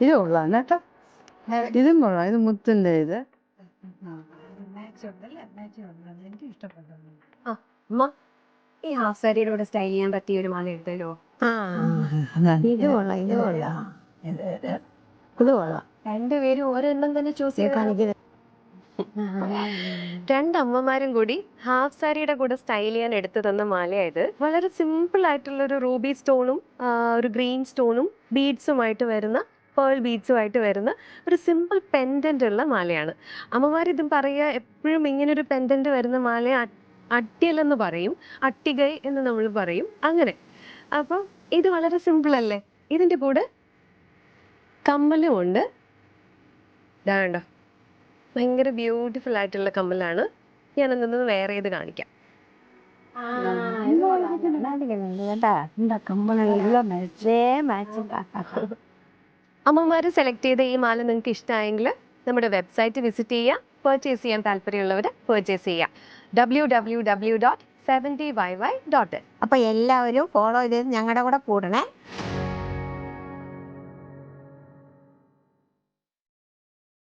ഇത് കൊള്ളാം കേട്ടോ, ഇതും കൊള്ളാം. ഇത് മുത്തിന്റെ ഇത്. ഈ ഹാഫ് സാരിയുടെ കൂടെ സ്റ്റൈൽ ചെയ്യാൻ പറ്റിയ ഒരു മാല എടുത്തല്ലോ. ഇത് കൊള്ളാം, ഇത് കൊള്ളാം, ഇത് കൊള്ളാം. രണ്ടുപേരും ഓരോന്നും തന്നെ ചൂസ് ചെയ്ത്. രണ്ടമ്മമാരും കൂടി ഹാഫ് സാരിയുടെ കൂടെ സ്റ്റൈൽ ചെയ്യാൻ എടുത്തു തന്ന മാലയായത്. വളരെ സിമ്പിൾ ആയിട്ടുള്ള ഒരു റൂബി സ്റ്റോണും ഒരു ഗ്രീൻ സ്റ്റോണും ബീഡ്സുമായിട്ട് വരുന്ന പേൾ ബീഡ്സുമായിട്ട് വരുന്ന ഒരു സിമ്പിൾ പെൻഡന്റ് ഉള്ള മാലയാണ്. അമ്മമാരിതും പറയുക, എപ്പോഴും ഇങ്ങനൊരു പെൻഡന്റ് വരുന്ന മാലയെ അട്ടിയലെന്ന് പറയും, അട്ടികൈ എന്ന് നമ്മൾ പറയും, അങ്ങനെ. അപ്പം ഇത് വളരെ സിമ്പിൾ അല്ലേ. ഇതിൻ്റെ കൂടെ കമ്മലും ഉണ്ട്. ഇതാ കണ്ടോ, ഭയങ്കര ബ്യൂട്ടിഫുൾ ആയിട്ടുള്ള കമ്മലാണ്. ഞാൻ എന്നൊന്ന് വേറെ ഇത് കാണിക്കാം. അമ്മമാര് സെലക്ട് ചെയ്ത ഈ മാല നിങ്ങൾക്ക് ഇഷ്ടമായെങ്കിൽ നമ്മുടെ വെബ്സൈറ്റ് വിസിറ്റ് ചെയ്യുക. പർച്ചേസ് ചെയ്യാൻ താല്പര്യമുള്ളവർ പർച്ചേസ് ചെയ്യുക. www.70yy.in. അപ്പൊ എല്ലാവരും ഫോളോ ചെയ്ത് ഞങ്ങളുടെ കൂടെ കൂടണേ.